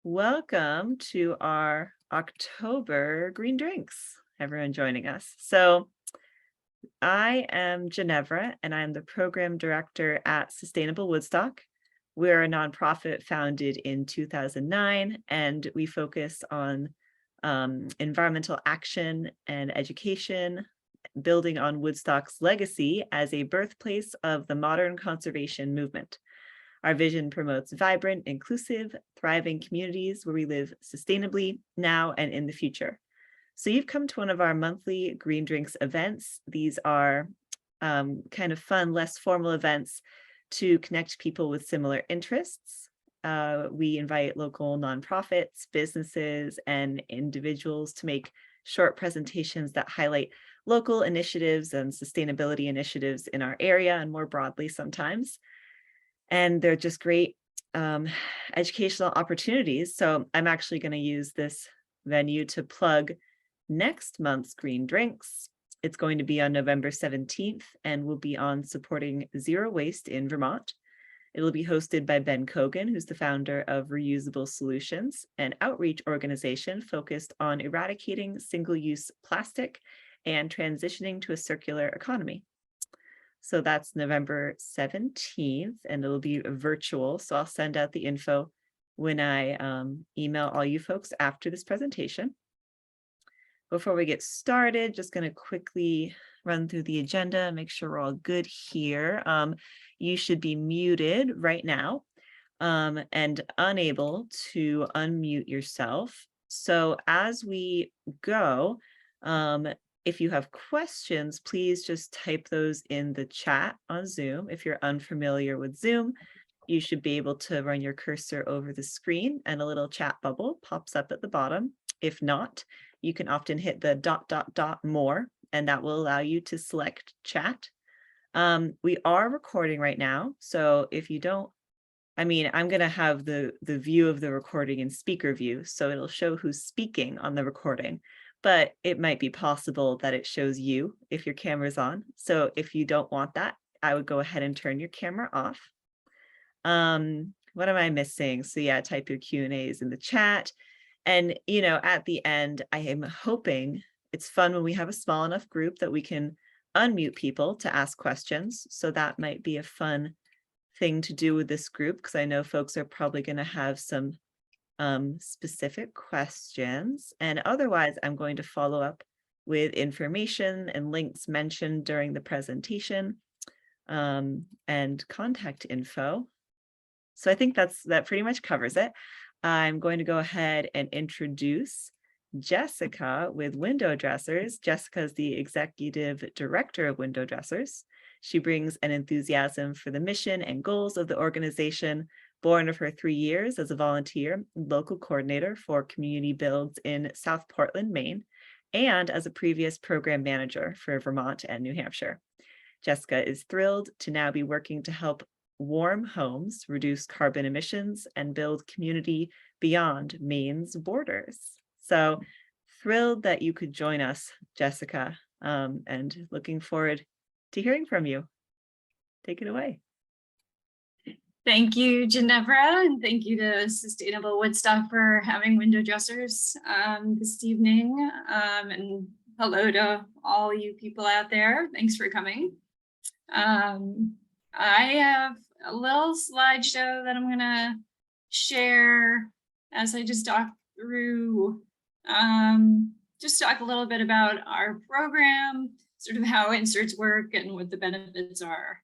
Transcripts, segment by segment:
Welcome to our October green drinks, everyone joining us. So, I am Jenevra, and I'm the program director at Sustainable Woodstock. We're a nonprofit founded in 2009, and we focus on environmental action and education, building on Woodstock's legacy as a birthplace of the modern conservation movement. Our vision promotes vibrant, inclusive, thriving communities where we live sustainably now and in the future. So you've come to one of our monthly Green Drinks events. These are kind of fun, less formal events to connect people with similar interests. We invite local nonprofits, businesses, and individuals to make short presentations that highlight local initiatives and sustainability initiatives in our area and more broadly sometimes. And they're just great educational opportunities. So I'm actually going to use this venue to plug next month's Green Drinks. It's going to be on November 17th and will be on supporting zero waste in Vermont. It'll be hosted by Ben Kogan, who's the founder of Reusable Solutions, an outreach organization focused on eradicating single-use plastic and transitioning to a circular economy. So that's November 17th, and it'll be virtual. So I'll send out the info when I email all you folks after this presentation. Before we get started, just going to quickly run through the agenda, make sure we're all good here. You should be muted right now and unable to unmute yourself. So as we go, if you have questions, please just type those in the chat on Zoom. If you're unfamiliar with Zoom, you should be able to run your cursor over the screen and a little chat bubble pops up at the bottom. If not, you can often hit the ... more, and that will allow you to select chat. We are recording right now, so if you don't, I'm going to have the view of the recording in speaker view, so it'll show who's speaking on the recording. But it might be possible that it shows you if your camera's on. So if you don't want that, I would go ahead and turn your camera off. What am I missing? So yeah, type your Q&As in the chat. And, at the end, I am hoping it's fun when we have a small enough group that we can unmute people to ask questions. So that might be a fun thing to do with this group, because I know folks are probably going to have some specific questions, and otherwise I'm going to follow up with information and links mentioned during the presentation and contact info. So I think that pretty much covers it. I'm going to go ahead and introduce Jessica with Window Dressers. Jessica is the executive director of Window Dressers. She brings an enthusiasm for the mission and goals of the organization, born of her 3 years as a volunteer local coordinator for community builds in South Portland, Maine, and as a previous program manager for Vermont and New Hampshire. Jessica is thrilled to now be working to help warm homes reduce carbon emissions and build community beyond Maine's borders. So thrilled that you could join us, Jessica, and looking forward to hearing from you. Take it away. Thank you, Jenevra, and thank you to Sustainable Woodstock for having Window Dressers this evening. And hello to all you people out there. Thanks for coming. I have a little slideshow that I'm going to share as I just talk through, just talk a little bit about our program, sort of how inserts work and what the benefits are.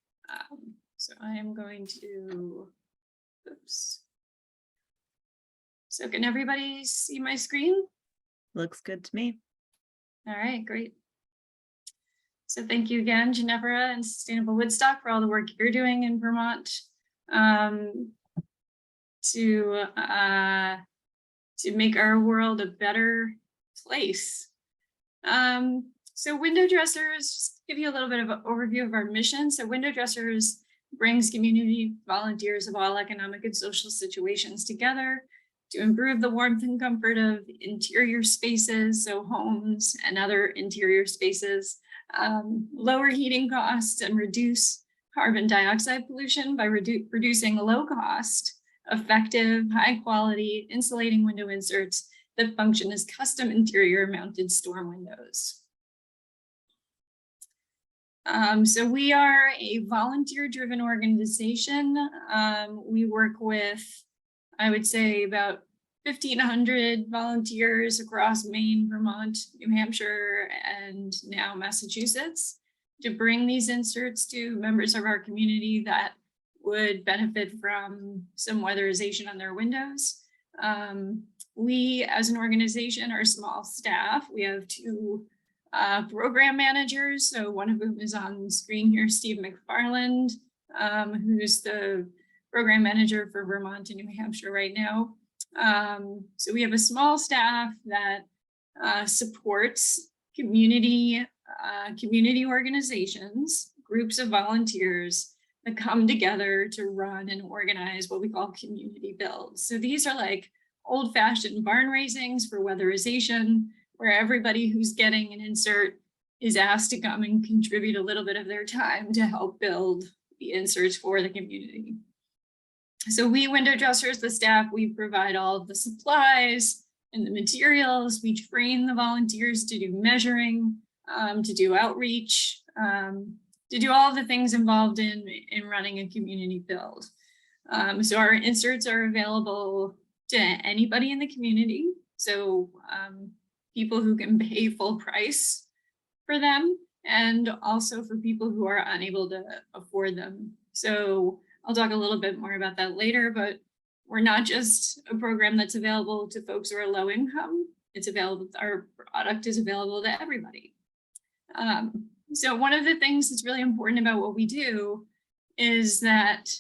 So I am going to, oops. So can everybody see my screen? Looks good to me. All right, great. So thank you again, Jenevra and Sustainable Woodstock, for all the work you're doing in Vermont to make our world a better place. So Window Dressers, just to give you a little bit of an overview of our mission. So Window Dressers brings community volunteers of all economic and social situations together to improve the warmth and comfort of interior spaces, so homes and other interior spaces, lower heating costs and reduce carbon dioxide pollution by reducing low cost effective, high quality insulating window inserts that function as custom interior mounted storm windows. So we are a volunteer-driven organization. We work with, I would say, about 1,500 volunteers across Maine, Vermont, New Hampshire, and now Massachusetts to bring these inserts to members of our community that would benefit from some weatherization on their windows. We, as an organization, are small staff. We have two program managers. So one of whom is on the screen here, Steve McFarland, who's the program manager for Vermont and New Hampshire right now. So we have a small staff that supports community organizations, groups of volunteers that come together to run and organize what we call community builds. So these are like old-fashioned barn raisings for weatherization, where everybody who's getting an insert is asked to come and contribute a little bit of their time to help build the inserts for the community. So we window dressers, the staff, we provide all of the supplies and the materials. We train the volunteers to do measuring, to do outreach, to do all the things involved in running a community build. So our inserts are available to anybody in the community. So people who can pay full price for them, and also for people who are unable to afford them. So I'll talk a little bit more about that later, but we're not just a program that's available to folks who are low income. It's available, our product is available to everybody. So one of the things that's really important about what we do is that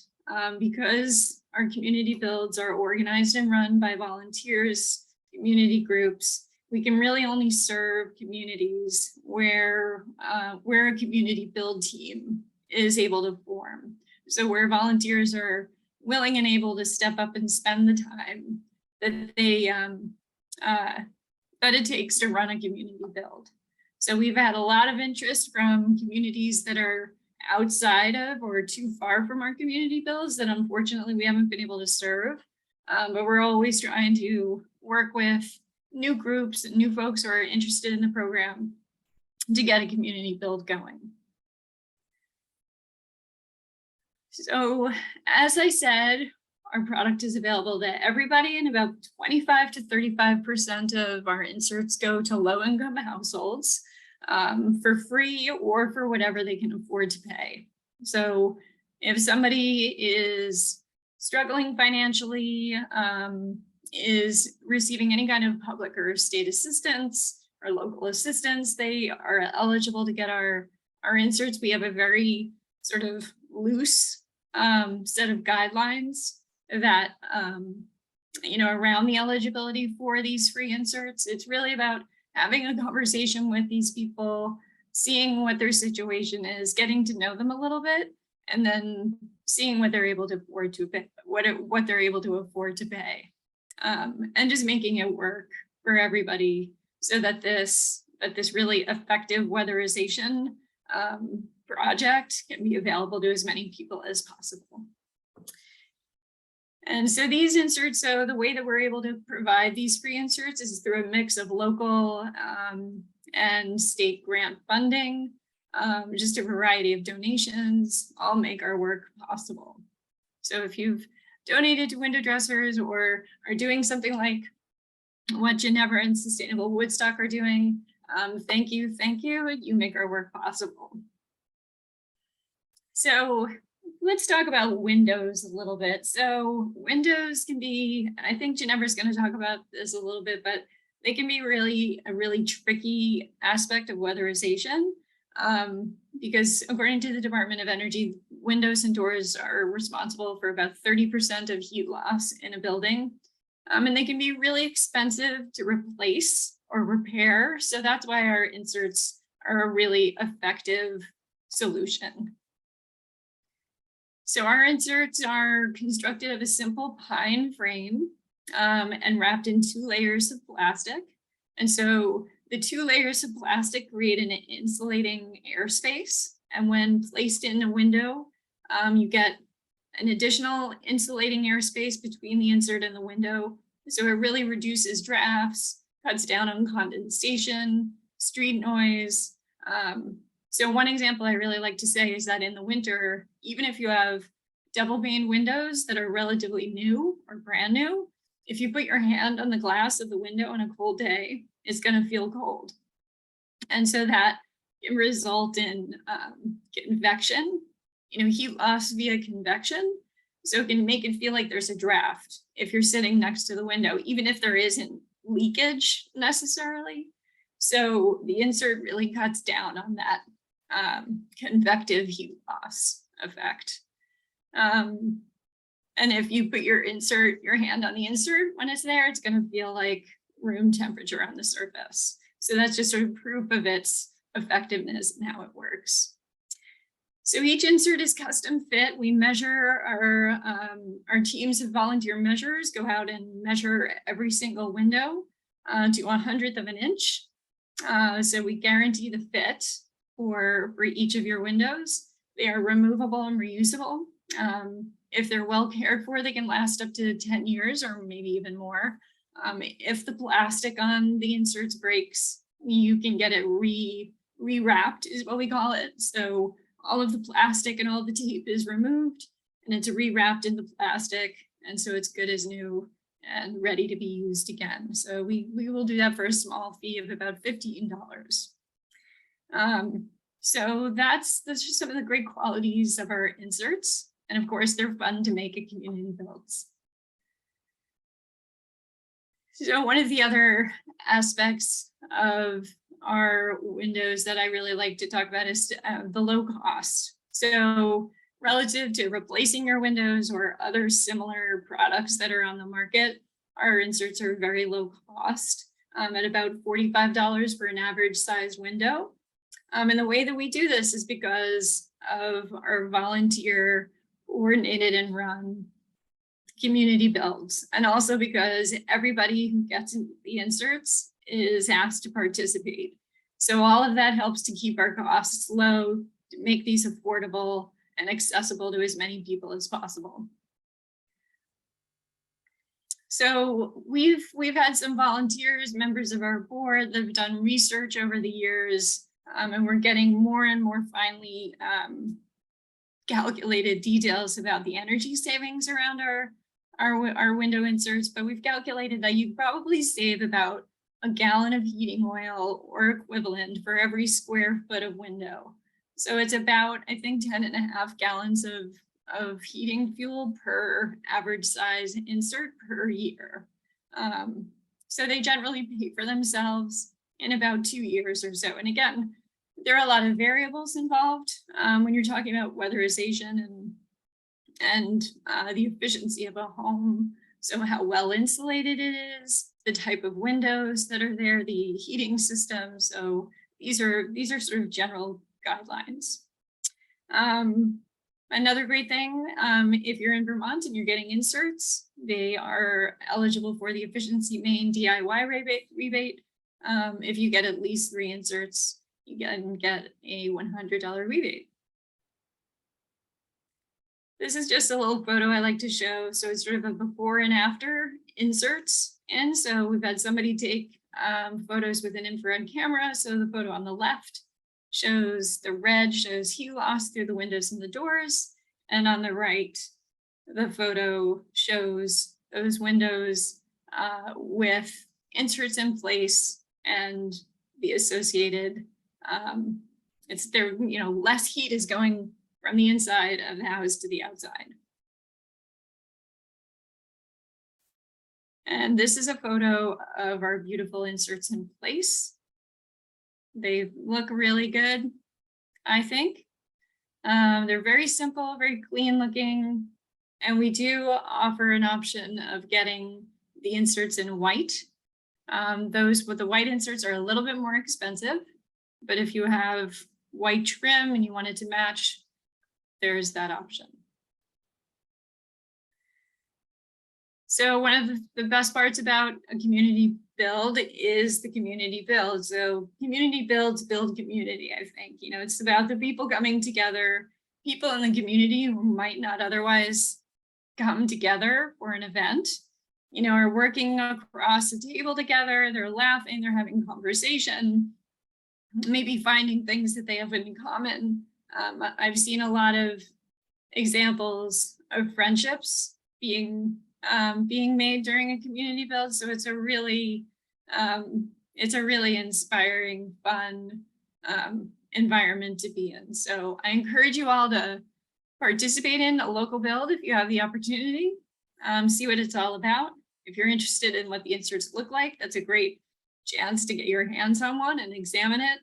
because our community builds are organized and run by volunteers, community groups, we can really only serve communities where a community build team is able to form. So where volunteers are willing and able to step up and spend the time that they that it takes to run a community build. So we've had a lot of interest from communities that are outside of or too far from our community builds that unfortunately we haven't been able to serve. But we're always trying to work with new groups and new folks who are interested in the program to get a community build going. So as I said, our product is available to everybody, and about 25 to 35% of our inserts go to low-income households for free or for whatever they can afford to pay. So if somebody is struggling financially, is receiving any kind of public or state assistance or local assistance, they are eligible to get our inserts. We have a very sort of loose set of guidelines that, around the eligibility for these free inserts. It's really about having a conversation with these people, seeing what their situation is, getting to know them a little bit, and then seeing what they're able to afford to pay, what they're able to afford to pay, and just making it work for everybody so that this really effective weatherization project can be available to as many people as possible. And so these inserts, so the way that we're able to provide these free inserts is through a mix of local and state grant funding, just a variety of donations, all make our work possible. So if you've donated to window dressers or are doing something like what Jenevra and Sustainable Woodstock are doing, thank you, you make our work possible. So let's talk about windows a little bit. So windows can be, and I think Jenevra's going to talk about this a little bit, but they can be a really tricky aspect of weatherization because according to the Department of Energy, windows and doors are responsible for about 30% of heat loss in a building. And they can be really expensive to replace or repair. So that's why our inserts are a really effective solution. So our inserts are constructed of a simple pine frame and wrapped in 2 layers of plastic. And so the 2 layers of plastic create an insulating airspace. And when placed in a window, you get an additional insulating airspace between the insert and the window. So it really reduces drafts, cuts down on condensation, street noise. So one example I really like to say is that in the winter, even if you have double pane windows that are relatively new or brand new, if you put your hand on the glass of the window on a cold day, it's going to feel cold. And so that can result in convection, heat loss via convection. So it can make it feel like there's a draft if you're sitting next to the window, even if there isn't leakage necessarily. So the insert really cuts down on that convective heat loss effect. And if you put your hand on the insert when it's there, it's going to feel like room temperature on the surface. So that's just sort of proof of its effectiveness and how it works. So each insert is custom fit. We measure our teams of volunteer measurers go out and measure every single window to 1/100th of an inch. So we guarantee the fit for each of your windows. They are removable and reusable. If they're well cared for, they can last up to 10 years or maybe even more. If the plastic on the inserts breaks, you can get it rewrapped is what we call it. So all of the plastic and all the tape is removed and it's rewrapped in the plastic. And so it's good as new and ready to be used again. So we will do that for a small fee of about $15. So that's just some of the great qualities of our inserts. And of course, they're fun to make at community builds. So one of the other aspects of our windows that I really like to talk about is the low cost. So relative to replacing your windows or other similar products that are on the market, our inserts are very low cost at about $45 for an average size window. And the way that we do this is because of our volunteer coordinated and run community builds, and also because everybody who gets the inserts is asked to participate. So all of that helps to keep our costs low, to make these affordable and accessible to as many people as possible. So we've had some volunteers, members of our board that have done research over the years, and we're getting more and more finely calculated details about the energy savings around our window inserts. But we've calculated that you probably save about a gallon of heating oil or equivalent for every square foot of window. So it's about, I think, 10.5 gallons of heating fuel per average size insert per year. So they generally pay for themselves in about 2 years or so. And again, there are a lot of variables involved when you're talking about weatherization and the efficiency of a home. So how well insulated it is, the type of windows that are there, the heating system. So these are sort of general guidelines. Another great thing, if you're in Vermont and you're getting inserts, they are eligible for the Efficiency Main DIY rebate. If you get at least 3 inserts, you can get a $100 rebate. This is just a little photo I like to show. So it's sort of a before and after inserts. And so we've had somebody take photos with an infrared camera. So the photo on the left shows the red shows heat loss through the windows and the doors. And on the right, the photo shows those windows with inserts in place and the associated, less heat is going from the inside of the house to the outside. And this is a photo of our beautiful inserts in place. They look really good, I think. They're very simple, very clean looking. And we do offer an option of getting the inserts in white. Those with the white inserts are a little bit more expensive, but if you have white trim and you want it to match, there's that option. So one of the best parts about a community build is the community build. So community builds build community, I think. It's about the people coming together people in the community who might not otherwise come together for an event, are working across the table together, they're laughing, they're having conversation, maybe finding things that they have in common. I've seen a lot of examples of friendships being made during a community build. So it's a really inspiring, fun environment to be in. So I encourage you all to participate in a local build if you have the opportunity. See what it's all about. If you're interested in what the inserts look like, that's a great chance to get your hands on one and examine it.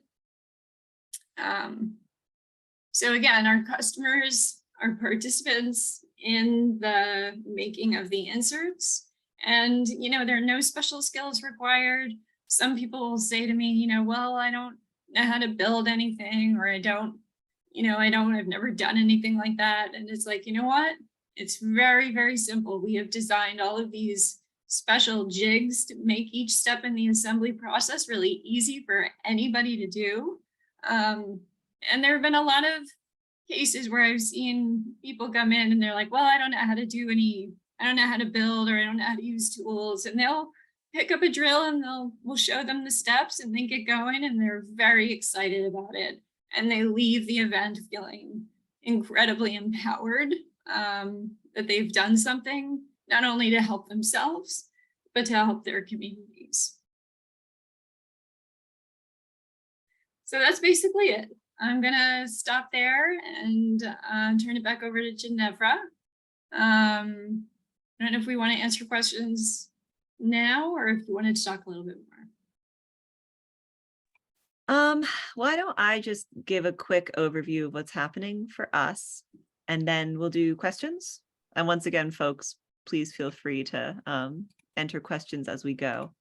So again, our customers are participants in the making of the inserts. And, there are no special skills required. Some people will say to me, well, I don't know how to build anything, or I've never done anything like that. And it's like, you know what? It's very, very simple. We have designed all of these special jigs to make each step in the assembly process really easy for anybody to do. And there have been a lot of cases where I've seen people come in and they're like, well, I don't know how to build, or I don't know how to use tools. And they'll pick up a drill and we'll show them the steps and they get going, and they're very excited about it. And they leave the event feeling incredibly empowered, that they've done something not only to help themselves, but to help their communities. So that's basically it. I'm gonna stop there and turn it back over to Jenevra. I don't know if we want to answer questions now, or if you wanted to talk a little bit more. Why don't I just give a quick overview of what's happening for us, and then we'll do questions. And once again, folks, please feel free to enter questions as we go.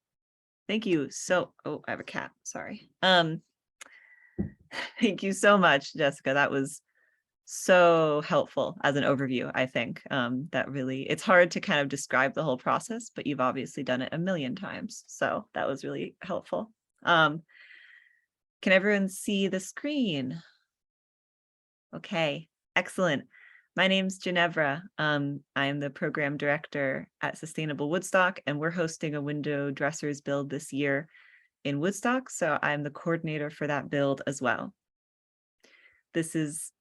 Thank you. Oh, I have a cat, sorry. Thank you so much, Jessica. That was so helpful as an overview. I think that really, it's hard to kind of describe the whole process, but you've obviously done it a million times. So that was really helpful. Can everyone see the screen? Okay, excellent. My name's Jenevra. I am the program director at Sustainable Woodstock, and we're hosting a window dressers build this year in Woodstock. So I'm the coordinator for that build as well. This is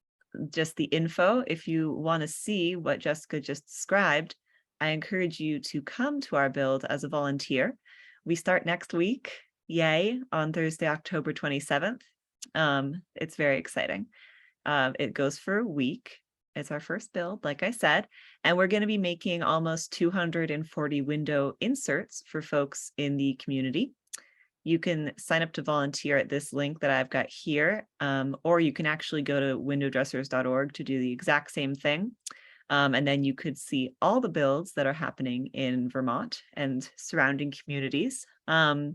just the info. If you want to see what Jessica just described, I encourage you to come to our build as a volunteer. We start next week, yay, on Thursday, October 27th. It's very exciting. It goes for a week. It's our first build, like I said, and we're going to be making almost 240 window inserts for folks in the community. You can sign up to volunteer at this link that I've got here, or you can actually go to windowdressers.org to do the exact same thing. And then you could see all the builds that are happening in Vermont and surrounding communities. I'll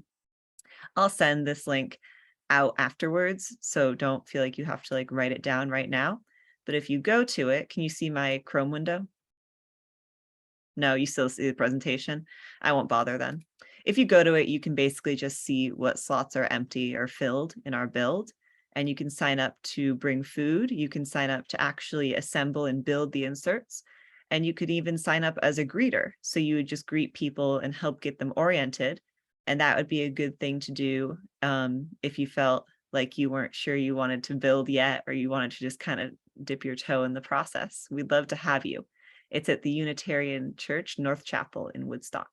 send this link out afterwards, so don't feel like you have to write it down right now. But if you go to it, can you see my Chrome window? No, you still see the presentation? I won't bother then. If you go to it, you can basically just see what slots are empty or filled in our build, and you can sign up to bring food. You can sign up to actually assemble and build the inserts, and you could even sign up as a greeter. So you would just greet people and help get them oriented, and that would be a good thing to do if you felt like you weren't sure you wanted to build yet, or you wanted to just kind of dip your toe in the process. We'd love to have you. It's at the Unitarian Church, North Chapel in Woodstock.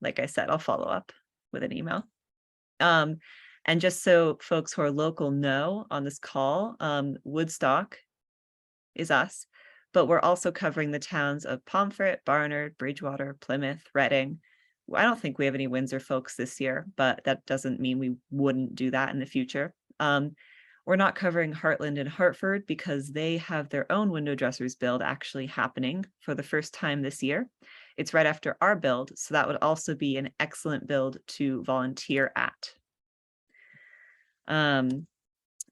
Like I said, I'll follow up with an email. And just so folks who are local know, on this call, Woodstock is us, but we're also covering the towns of Pomfret, Barnard, Bridgewater, Plymouth, Reading. I don't think we have any Windsor folks this year, but that doesn't mean we wouldn't do that in the future. We're not covering Heartland and Hartford because they have their own window dressers build actually happening for the first time this year. It's right after our build, so that would also be an excellent build to volunteer at. And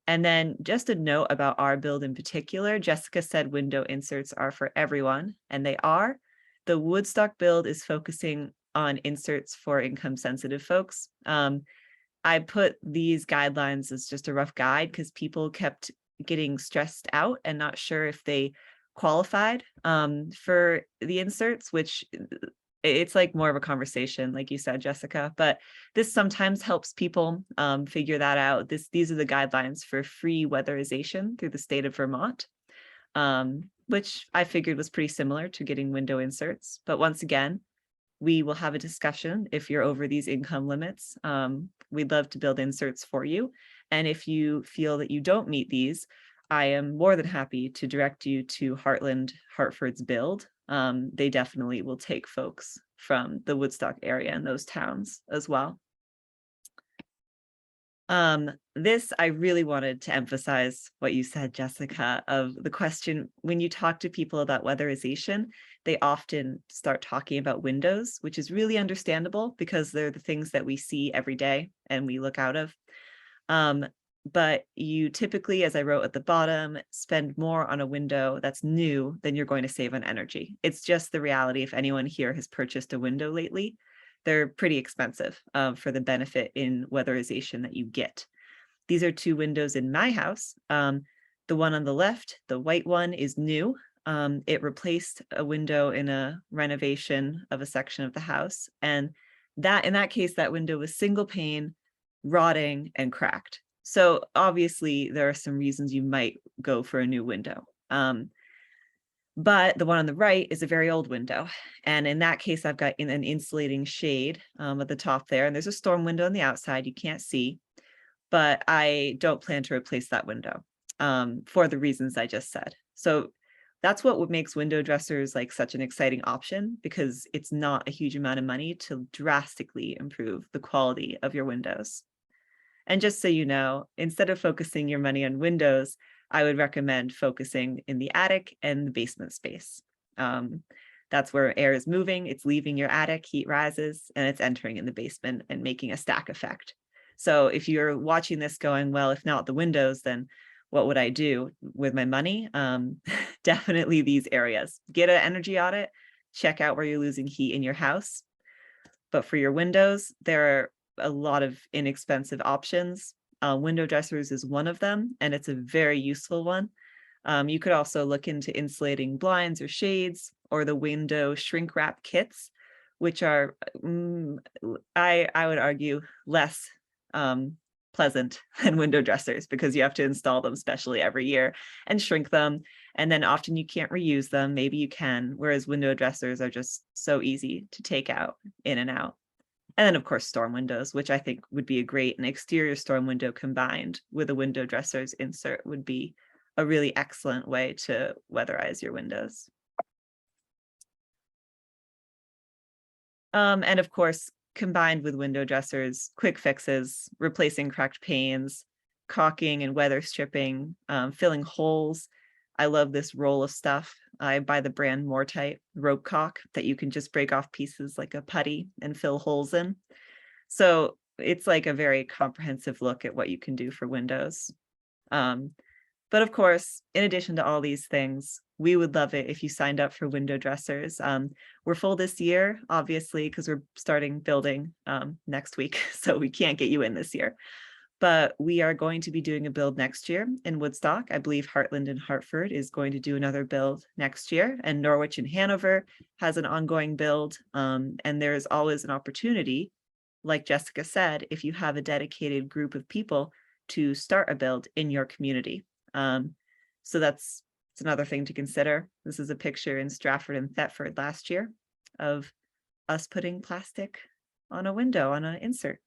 then just a note about our build in particular, Jessica said window inserts are for everyone, and they are. The Woodstock build is focusing on inserts for income sensitive folks. I put these guidelines as just a rough guide because people kept getting stressed out and not sure if they qualified for the inserts, which it's like more of a conversation, like you said, Jessica, but this sometimes helps people figure that out. These are the guidelines for free weatherization through the state of Vermont, which I figured was pretty similar to getting window inserts. But once again, we will have a discussion if you're over these income limits. We'd love to build inserts for you. And if you feel that you don't meet these, I am more than happy to direct you to Heartland Hartford's build. They definitely will take folks from the Woodstock area and those towns as well. This, I really wanted to emphasize what you said, Jessica, of the question, when you talk to people about weatherization, they often start talking about windows, which is really understandable because they're the things that we see every day and we look out of. But you typically, as I wrote at the bottom, spend more on a window that's new than you're going to save on energy. It's just the reality. If anyone here has purchased a window lately, they're pretty expensive for the benefit in weatherization that you get. These are two windows in my house. The one on the left, the white one, is new. It replaced a window in a renovation of a section of the house. And that, in that case, that window was single pane, rotting, and cracked. So obviously there are some reasons you might go for a new window. But the one on the right is a very old window. And in that case, I've got an insulating shade at the top there. And there's a storm window on the outside you can't see. But I don't plan to replace that window for the reasons I just said. So that's what makes window dressers like such an exciting option, because it's not a huge amount of money to drastically improve the quality of your windows. And just so you know, instead of focusing your money on windows, I would recommend focusing in the attic and the basement space. That's where air is moving, it's leaving your attic, heat rises, and it's entering in the basement and making a stack effect. So if you're watching this going, well, if not the windows, then what would I do with my money? Definitely these areas. Get an energy audit, check out where you're losing heat in your house. But for your windows, there are a lot of inexpensive options. Window dressers is one of them, and it's a very useful one. You could also look into insulating blinds or shades, or the window shrink wrap kits, which are, I would argue, less pleasant than window dressers, because you have to install them specially every year and shrink them. And then often you can't reuse them. Maybe you can, whereas window dressers are just so easy to take out in and out. And then, of course, storm windows, which I think would be a great, an exterior storm window combined with a window dresser's insert would be a really excellent way to weatherize your windows. And of course, combined with window dressers, quick fixes, replacing cracked panes, caulking and weather stripping, filling holes. I love this roll of stuff. I buy the brand Mortite rope caulk that you can just break off pieces like a putty and fill holes in. So it's like a very comprehensive look at what you can do for windows. But of course, in addition to all these things, we would love it if you signed up for window dressers. We're full this year, obviously, because we're starting building next week, so we can't get you in this year. But we are going to be doing a build next year in Woodstock. I believe Heartland and Hartford is going to do another build next year, and Norwich and Hanover has an ongoing build. And there is always an opportunity, like Jessica said, if you have a dedicated group of people to start a build in your community. So it's another thing to consider. This is a picture in Stratford and Thetford last year of us putting plastic on a window on an insert.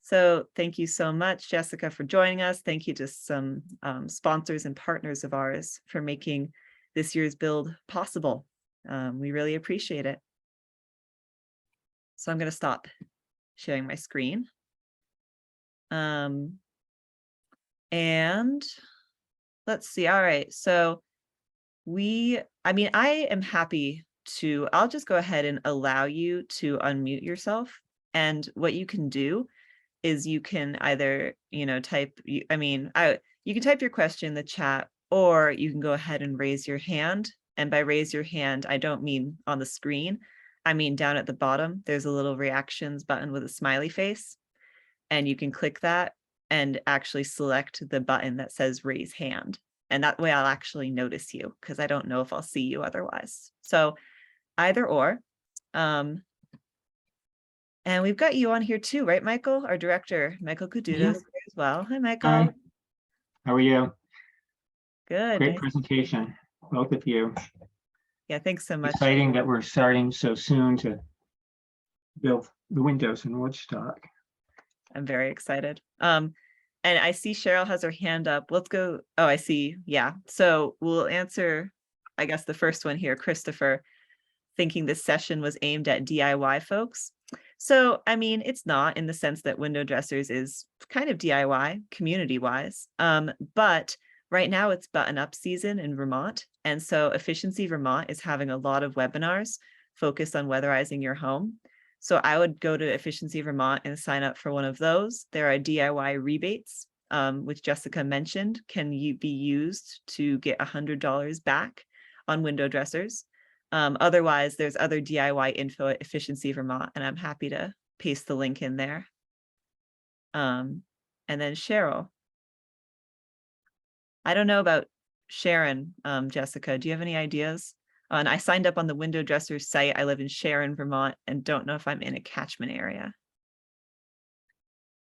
So thank you so much, Jessica, for joining us. Thank you to some sponsors and partners of ours for making this year's build possible. We really appreciate it. So I'm going to stop sharing my screen. And let's see. All right. So I am happy to, I'll just go ahead and allow you to unmute yourself. And what you can do is you can either, type, you can type your question in the chat, or you can go ahead and raise your hand. And by raise your hand, I don't mean on the screen. I mean down at the bottom, there's a little reactions button with a smiley face, and you can click that and actually select the button that says raise hand. And that way I'll actually notice you because I don't know if I'll see you otherwise. So either or. And we've got you on here too, right, Michael? Our director, Michael Caduta, Yeah. is here as well. Hi, Michael. Hi, how are you? Good. Great Nice. presentation, both of you. Yeah, thanks so much. Exciting that we're starting so soon to build the windows in Woodstock. I'm very excited. And I see Cheryl has her hand up. Let's go. Oh, I see. Yeah. So we'll answer, I guess, the first one here, Christopher, thinking this session was aimed at DIY folks. So, I mean, it's not, in the sense that window dressers is kind of DIY community wise. But right now it's button up season in Vermont. And so Efficiency Vermont is having a lot of webinars focused on weatherizing your home. So I would go to Efficiency Vermont and sign up for one of those. There are DIY rebates, which Jessica mentioned, can be used to get $100 back on window dressers. Otherwise, there's other DIY info at Efficiency Vermont, and I'm happy to paste the link in there. And then Cheryl. I don't know about Sharon, Jessica. Do you have any ideas? And I signed up on the window dressers site. I live in Sharon, Vermont, and don't know if I'm in a catchment area.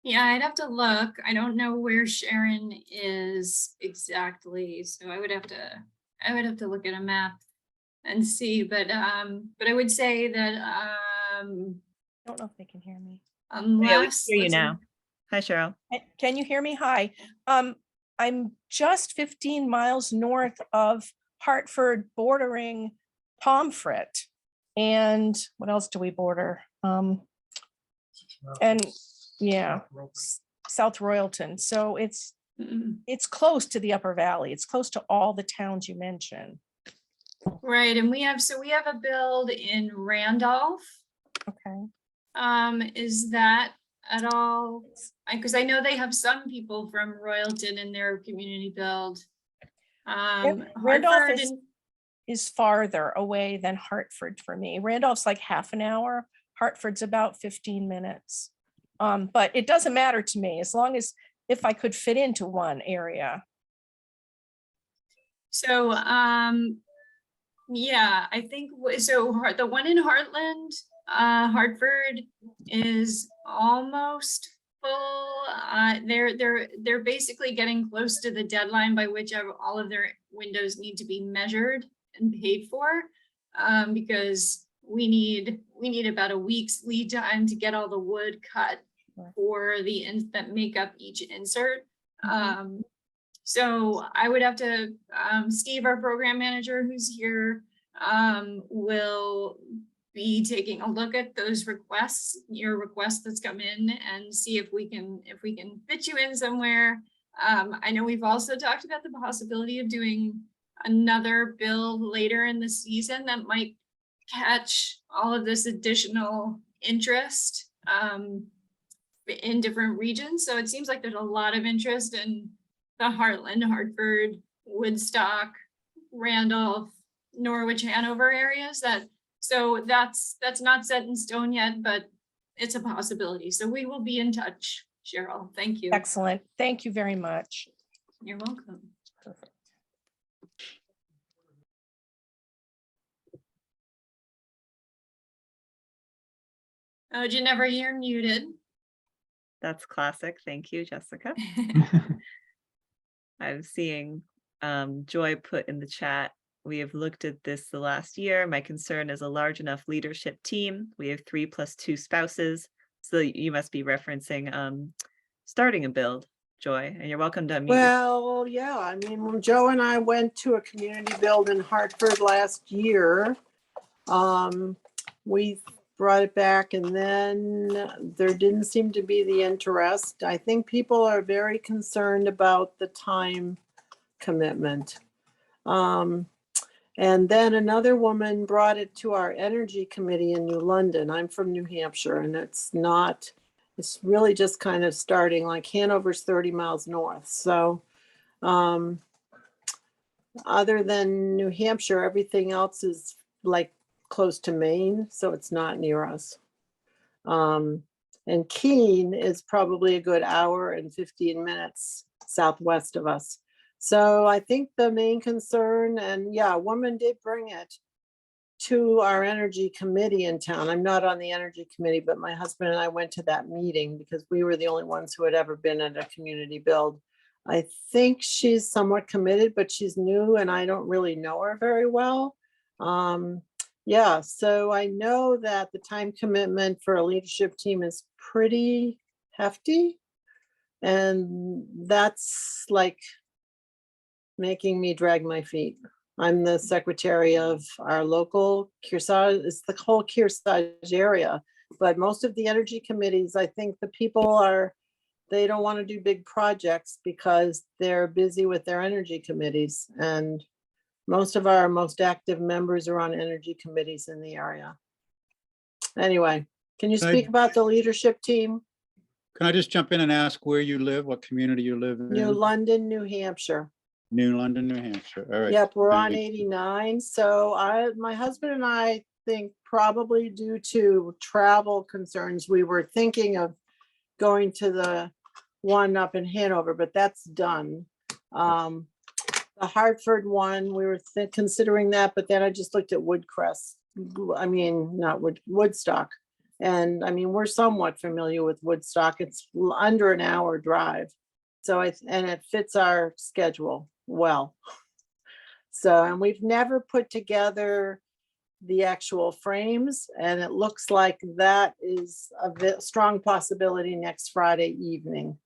Yeah, I'd have to look. I don't know where Sharon is exactly, so I would have to look at a map and see. But I would say that I don't know if they can hear me. Yeah, we can unless hear you let's see. now. Hi, Cheryl. Can you hear me? Hi. I'm just 15 miles north of Hartford, bordering Pomfret. And what else do we border? And yeah, South Royalton. So it's close to the Upper Valley. It's close to all the towns you mentioned. Right, and we have a build in Randolph. Okay. Is that at all? Because I know they have some people from Royalton in their community build. Randolph Hartford is farther away than Hartford for me. Randolph's like half an hour. Hartford's about 15 minutes. But it doesn't matter to me as long as if I could fit into one area. So, yeah, I think so. The one in Heartland, Hartford is almost full. They're basically getting close to the deadline by which all of their windows need to be measured and paid for, because we need about a week's lead time to get all the wood cut for the ends that make up each insert. So I would have to, Steve, our program manager who's here, will be taking a look at those requests, your request that's come in, and see if we can fit you in somewhere. I know we've also talked about the possibility of doing another build later in the season that might catch all of this additional interest in different regions. So it seems like there's a lot of interest in the Heartland, Hartford, Woodstock, Randolph, Norwich, Hanover areas. So that's not set in stone yet, but it's a possibility. So we will be in touch, Cheryl. Thank you. Excellent. Thank you very much. You're welcome. Perfect. Oh, Jenevra, you're muted. That's classic. Thank you, Jessica. I'm seeing Joy put in the chat. We have looked at this the last year. My concern is a large enough leadership team. We have 3 + 2 spouses. So you must be referencing starting a build, Joy, and you're welcome to unmute. Well, yeah, I mean, when Joe and I went to a community build in Hartford last year, we brought it back and then there didn't seem to be the interest. I think people are very concerned about the time commitment. And then another woman brought it to our energy committee in New London. I'm from New Hampshire, and it's really just kind of starting, like Hanover's 30 miles north. So other than New Hampshire, everything else is like close to Maine, so it's not near us. And Keene is probably a good hour and 15 minutes southwest of us. So I think the main concern, and yeah, a woman did bring it to our energy committee in town. I'm not on the energy committee, but my husband and I went to that meeting because we were the only ones who had ever been at a community build. I think she's somewhat committed, but she's new and I don't really know her very well. Yeah, so I know that the time commitment for a leadership team is pretty hefty. And that's like making me drag my feet. I'm the secretary of our local Kearsarge, it's the whole Kearsarge area. But most of the energy committees, I think the people they don't want to do big projects because they're busy with their energy committees. And most of our most active members are on energy committees in the area. Anyway, can you speak about the leadership team? Can I just jump in and ask where you live, what community you live in? New London, New Hampshire. New London, New Hampshire. All right. Yep, we're on Thank you. 89. So my husband and I think probably due to travel concerns, we were thinking of going to the one up in Hanover, but that's done. The Hartford one, we were considering that, but then I just looked at Woodcrest. I mean, not Woodstock. And I mean, we're somewhat familiar with Woodstock. It's under an hour drive. So and it fits our schedule well. So, and we've never put together the actual frames, and it looks like that is a strong possibility next Friday evening.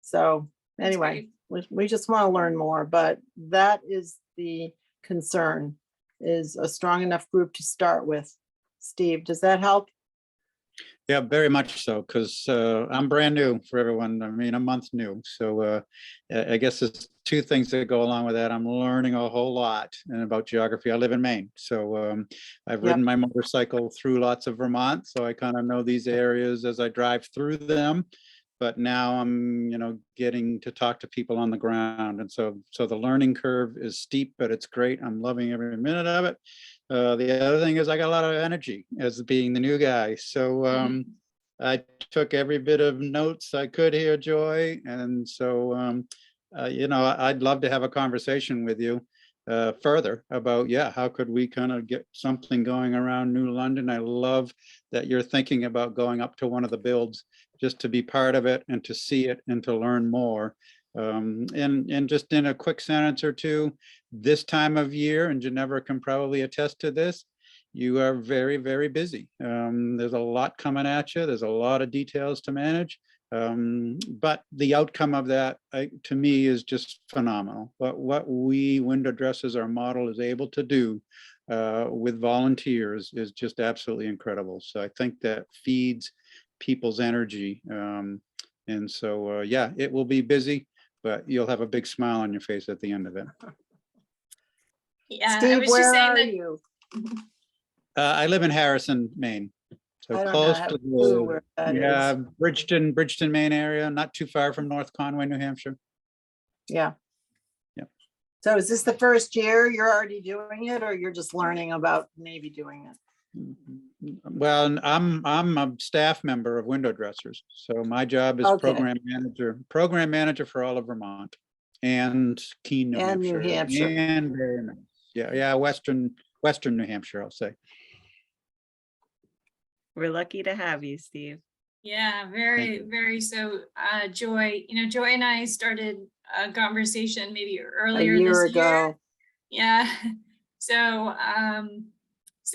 So anyway, we just want to learn more, but that is the concern, is a strong enough group to start with. Steve, does that help? Yeah, very much so, because I'm brand new for everyone. I mean, a month new. So I guess there's two things that go along with that. I'm learning a whole lot about geography. I live in Maine. So I've ridden my motorcycle through lots of Vermont. So I kind of know these areas as I drive through them. But now I'm, getting to talk to people on the ground. And so the learning curve is steep, but it's great. I'm loving every minute of it. The other thing is I got a lot of energy as being the new guy. So I took every bit of notes I could here, Joy. And so, I'd love to have a conversation with you further about, how could we kind of get something going around New London? I love that you're thinking about going up to one of the builds just to be part of it and to see it and to learn more. And just in a quick sentence or two, this time of year, and Jenevra can probably attest to this, you are very, very busy. There's a lot coming at you. There's a lot of details to manage. But the outcome of that, to me, is just phenomenal. But what we window dressers, our model, is able to do with volunteers is just absolutely incredible. So I think that feeds people's energy. And so, it will be busy, but you'll have a big smile on your face at the end of it. Yeah, I Steve, was just where saying are that. you? I live in Harrison, Maine. So I don't close have to a clue where that is. Bridgeton, Maine area, not too far from North Conway, New Hampshire. Yeah. Yep. So is this the first year you're already doing it, or you're just learning about maybe doing it? Well, I'm a staff member of Window Dressers, so my job is Okay. program manager for all of Vermont and Keene, New And Hampshire, New Hampshire. and very nice. Western New Hampshire, I'll say. We're lucky to have you, Steve. Yeah, very, very so. Joy, Joy and I started a conversation maybe earlier A year this year. ago. Yeah. So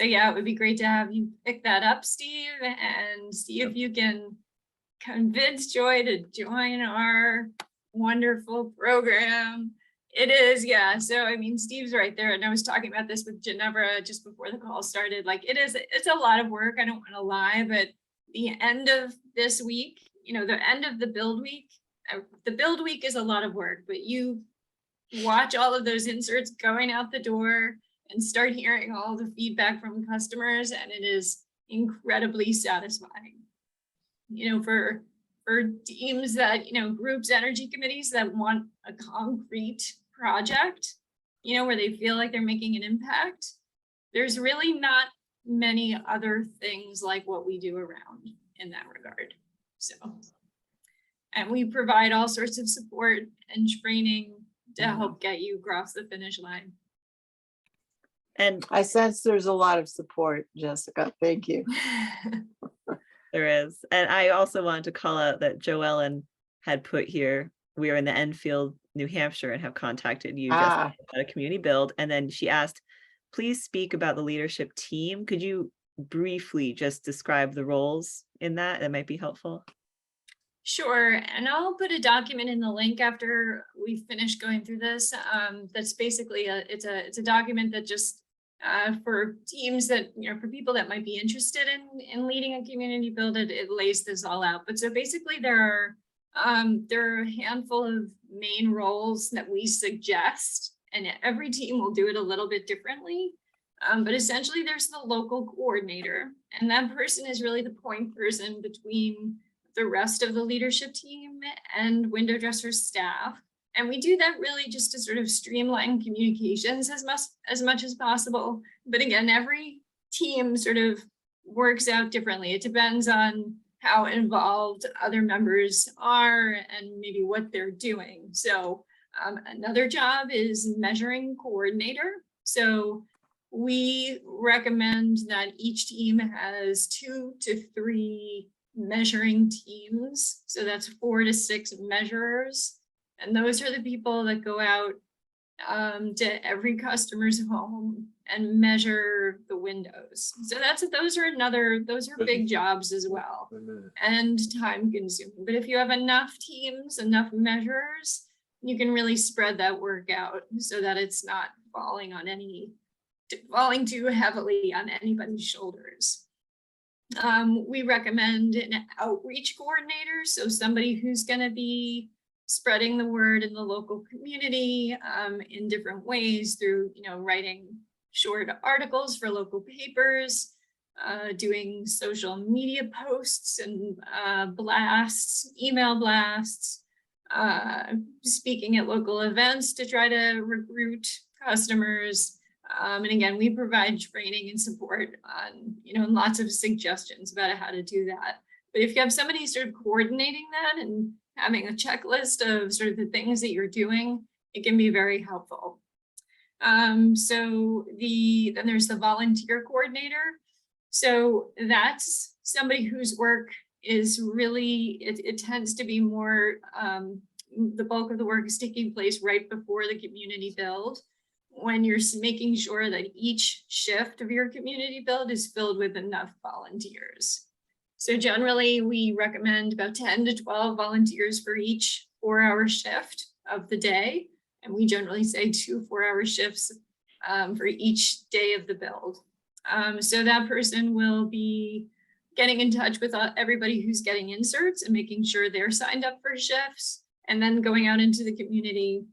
yeah, it would be great to have you pick that up, Steve, and see if you can convince Joy to join our wonderful program. It is, yeah. So I mean, Steve's right there, and I was talking about this with Jenevra just before the call started. Like, it's a lot of work. I don't want to lie, but the end of this week, the end of the build week is a lot of work, but you watch all of those inserts going out the door and start hearing all the feedback from customers, and it is incredibly satisfying. For teams that, groups, energy committees that want a concrete project, where they feel like they're making an impact, there's really not many other things like what we do around in that regard. So, and we provide all sorts of support and training to help get you across the finish line. And I sense there's a lot of support, Jessica. Thank you. there is. And I also wanted to call out that Joellen had put here, we are in the Enfield, New Hampshire, and have contacted you just Ah, about a community build. And then she asked, please speak about the leadership team. Could you briefly just describe the roles in that? That might be helpful. Sure, and I'll put a document in the link after we finish going through this. That's basically it's a document that just for teams that, you know, for people that might be interested in leading a community build, it lays this all out. But so basically there are a handful of main roles that we suggest, and every team will do it a little bit differently. But essentially there's the local coordinator, and that person is really the point person between the rest of the leadership team and window dressers staff. And we do that really just to sort of streamline communications as much as possible. But again, every team sort of works out differently. It depends on how involved other members are and maybe what they're doing. So another job is measuring coordinator. So we recommend that each team has 2 to 3 measuring teams. So that's 4 to 6 measurers. And those are the people that go out to every customer's home and measure the windows. So those are big jobs as well, and time consuming. But if you have enough teams, enough measurers, you can really spread that work out so that it's not falling too heavily on anybody's shoulders. We recommend an outreach coordinator, so somebody who's going to be spreading the word in the local community in different ways through, you know, writing short articles for local papers, doing social media posts and blasts, email blasts, speaking at local events to try to recruit customers. And again, we provide training and support on, you know, and lots of suggestions about how to do that. But if you have somebody sort of coordinating that and having a checklist of sort of the things that you're doing, it can be very helpful. Then there's the volunteer coordinator. So that's somebody whose work is really, it tends to be more, the bulk of the work is taking place right before the community build, when you're making sure that each shift of your community build is filled with enough volunteers. So generally we recommend about 10 to 12 volunteers for each 4-hour shift of the day. And we generally say 2 4-hour shifts for each day of the build. So that person will be getting in touch with everybody who's getting inserts and making sure they're signed up for shifts, and then going out into the community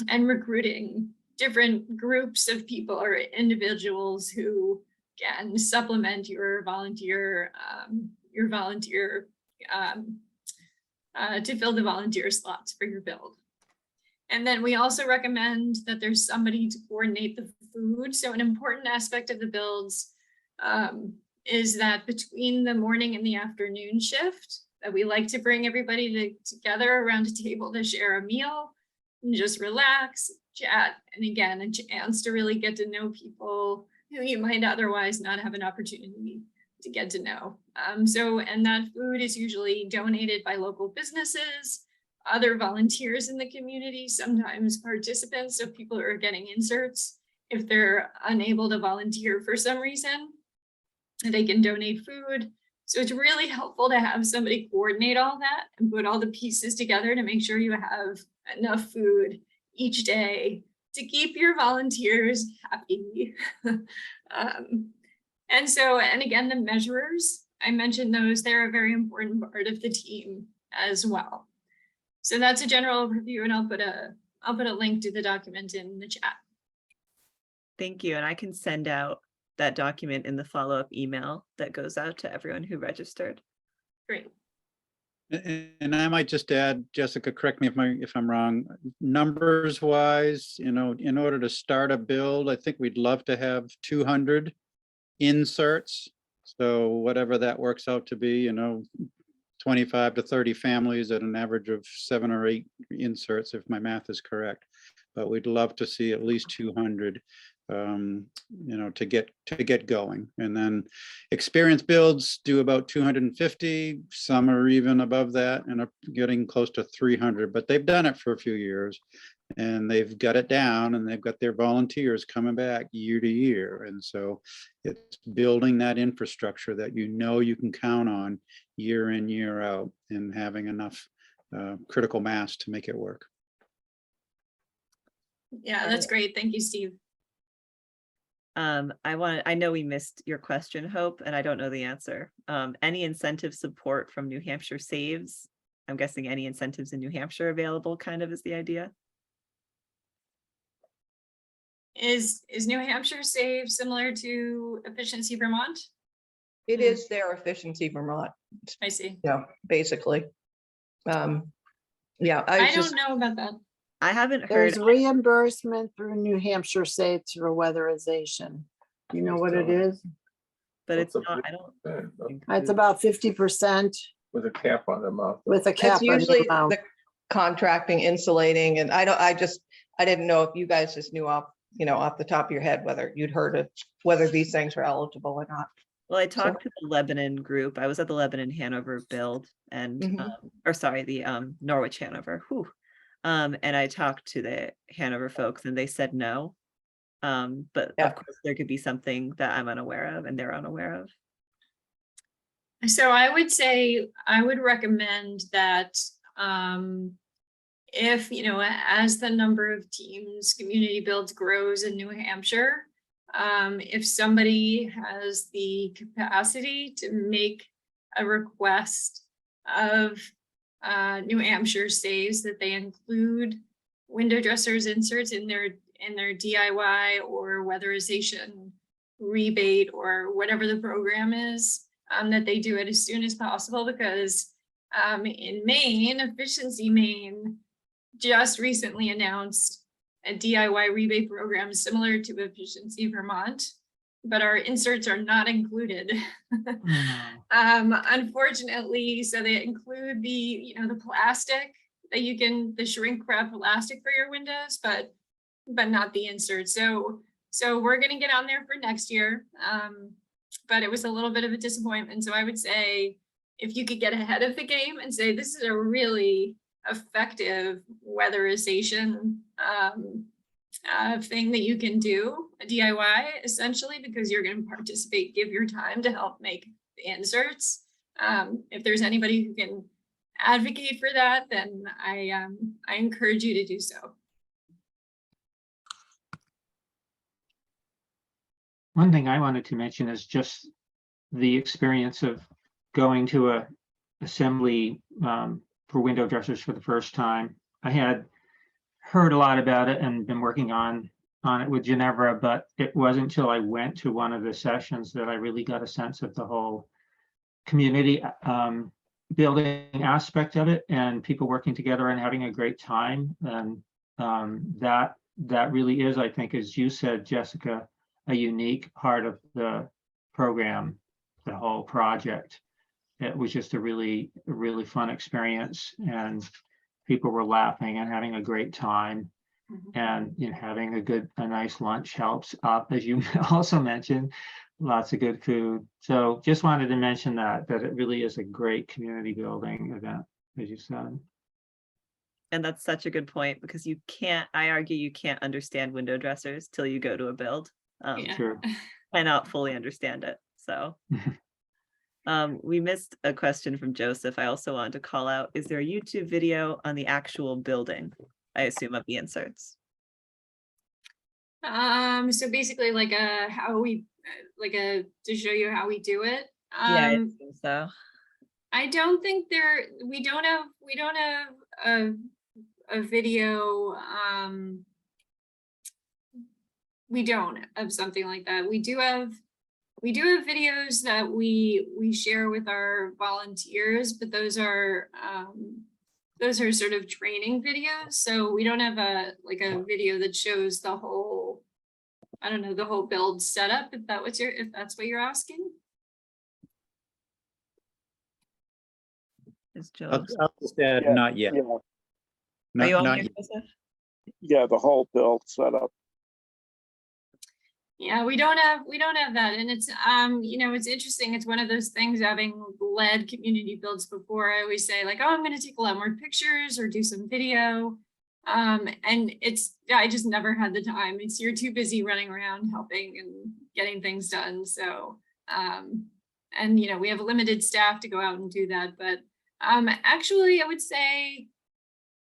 and recruiting different groups of people or individuals who can supplement your volunteer to fill the volunteer slots for your build. And then we also recommend that there's somebody to coordinate the food. So an important aspect of the builds is that between the morning and the afternoon shift, that we like to bring everybody together around a table to share a meal and just relax, chat, and again, a chance to really get to know people who you might otherwise not have an opportunity to get to know. And that food is usually donated by local businesses, other volunteers in the community, sometimes participants, so people who are getting inserts. If they're unable to volunteer for some reason, they can donate food. So it's really helpful to have somebody coordinate all that and put all the pieces together to make sure you have enough food each day to keep your volunteers happy. And again, the measurers, I mentioned those, they're a very important part of the team as well. So that's a general overview, and I'll put a link to the document in the chat. Thank you. And I can send out that document in the follow-up email that goes out to everyone who registered. Great. And I might just add, Jessica, correct me if I'm wrong, numbers wise, you know, in order to start a build, I think we'd love to have 200 inserts. So whatever that works out to be, you know, 25 to 30 families at an average of 7 or 8 inserts, if my math is correct. But we'd love to see at least 200, to get going. And then experience builds do about 250. Some are even above that and are getting close to 300, but they've done it for a few years and they've got it down, and they've got their volunteers coming back year to year. And so it's building that infrastructure that you can count on year in, year out, and having enough critical mass to make it work. Yeah, that's great. Thank you, Steve. I know we missed your question, Hope, and I don't know the answer. Any incentive support from New Hampshire Saves? I'm guessing any incentives in New Hampshire available, kind of, is the idea. Is New Hampshire Save similar to Efficiency Vermont? It is their Efficiency Vermont, I see. basically. Yeah, I don't know about that. I haven't heard. There's reimbursement through New Hampshire Safe through weatherization. You know what it is? But it's What's not, the I don't. think It's about 50% with a cap on the mouth. with a cap It's on the usually amount. the contracting, insulating, and I didn't know if you guys just knew off the top of your head whether you'd heard of whether these things are eligible or not. Well, I talked to the Lebanon group. I was at the Lebanon Hanover build and, the Norwich Hanover. Whew. And I talked to the Hanover folks and they said no. But Yeah. of course there could be something that I'm unaware of and they're unaware of. So I would say, I would recommend that if, as the number of teams, community builds grows in New Hampshire, if somebody has the capacity to make a request of New Hampshire Saves that they include window dressers inserts in their DIY or weatherization rebate or whatever the program is, that they do it as soon as possible, because in Maine, Efficiency Maine just recently announced a DIY rebate program similar to Efficiency Vermont, but our inserts are not included. Unfortunately, so they include the plastic that the shrink wrap plastic for your windows, but not the insert. So we're gonna get on there for next year. But it was a little bit of a disappointment. So I would say if you could get ahead of the game and say, this is a really effective weatherization thing that you can do, a DIY essentially, because you're going to participate, give your time to help make the inserts. If there's anybody who can advocate for that, then I encourage you to do so. One thing I wanted to mention is just the experience of going to a assembly for window dressers for the first time. I had heard a lot about it and been working on it with Jenevra, but it wasn't until I went to one of the sessions that I really got a sense of the whole community building aspect of it and people working together and having a great time. And that really is, I think, as you said, Jessica, a unique part of the program, the whole project. It was just a really fun experience, and people were laughing and having a great time. And having a nice lunch helps up, as you also mentioned, lots of good food. So just wanted to mention that it really is a great community building event, as you said. And that's such a good point, because I argue you can't understand window dressers till you go to a build. Sure. Cannot fully understand it. So we missed a question from Joseph. I also wanted to call out, is there a YouTube video on the actual building, I assume, of the inserts? So basically to show you how we do it. Yeah, I assume so. I don't think we don't have a video. We don't have something like that. We do have videos that we share with our volunteers, but those are sort of training videos. So we don't have a video that shows the whole, the whole build setup, if that's what you're asking. Is I'll Joe? I'll just add, Yeah, not yet. Yeah, Are Not, you on not here, yet. Joseph? yeah, the whole build setup. Yeah, we don't have that. And it's, you know, it's interesting. It's one of those things, having led community builds before, I always say like, oh, I'm going to take a lot more pictures or do some video. And it's, I just never had the time. It's, you're too busy running around helping and getting things done. So, and you know, we have limited staff to go out and do that. But actually, I would say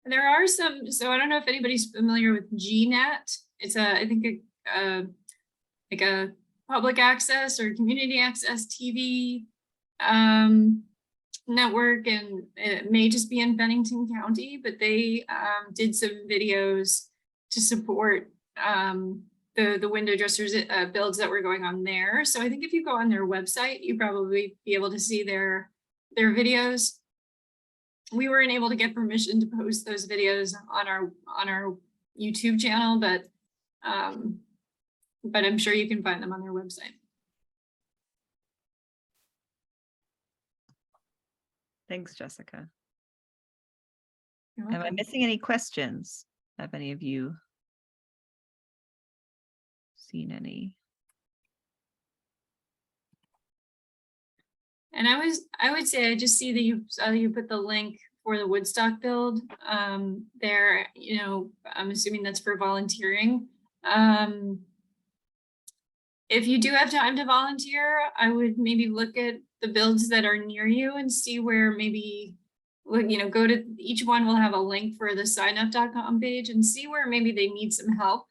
there are some, so I don't know if anybody's familiar with GNet. It's a, I think like a public access or community access TV network, and it may just be in Bennington County, but they did some videos to support the window dressers builds that were going on there. So I think if you go on their website, you probably be able to see their videos. We weren't able to get permission to post those videos on our YouTube channel, but I'm sure you can find them on their website. Thanks, Jessica. You're Am I welcome. missing any questions? Have any of you seen any? And I would say, I just see that you put the link for the Woodstock build there. You know, I'm assuming that's for volunteering. If you do have time to volunteer, I would maybe look at the builds that are near you and see where maybe, you know, go to, each one will have a link for the signup.com page, and see where maybe they need some help.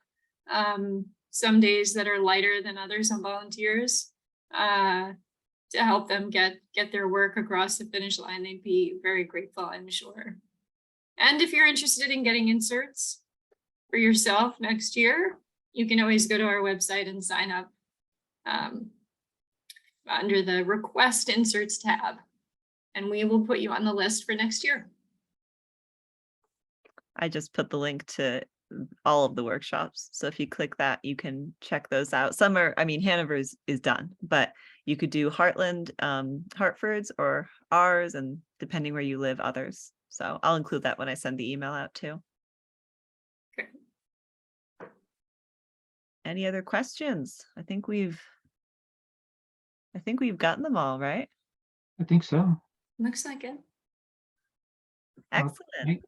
Some days that are lighter than others on volunteers, to help them get their work across the finish line. They'd be very grateful, I'm sure. And if you're interested in getting inserts for yourself next year, you can always go to our website and sign up under the request inserts tab, and we will put you on the list for next year. I just put the link to all of the workshops. So if you click that, you can check those out. Some are, I mean, Hanover is done, but you could do Heartland, Hartford's, or ours, and depending where you live, others. So I'll include that when I send the email out too. Okay. Any other questions? I think we've gotten them all, right? I think so. Looks like it. Excellent.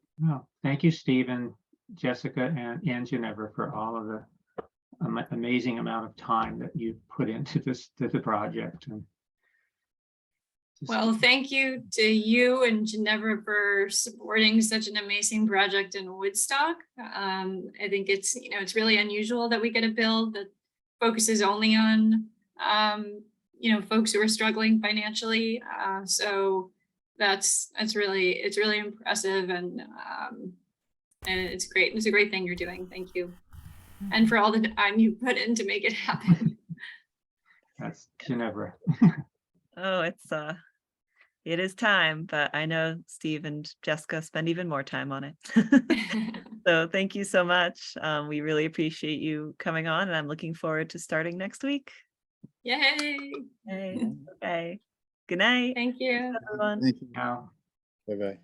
Thank you, Stephen, Jessica, and Jenevra, for all of the amazing amount of time that you put into the project. And Well, thank you to you and Jenevra for supporting such an amazing project in Woodstock. I think it's, you know, it's really unusual that we get a build that focuses only on, you know, folks who are struggling financially. So it's really impressive, and it's great. It's a great thing you're doing. Thank you. And for all the time you put in to make it happen. that's Jenevra. Oh, it is time, but I know Steve and Jessica spend even more time on it. So thank you so much. We really appreciate you coming on, and I'm looking forward to starting next week. Yay. Okay. Good night, Thank you. everyone. Thank you. Now. Bye-bye.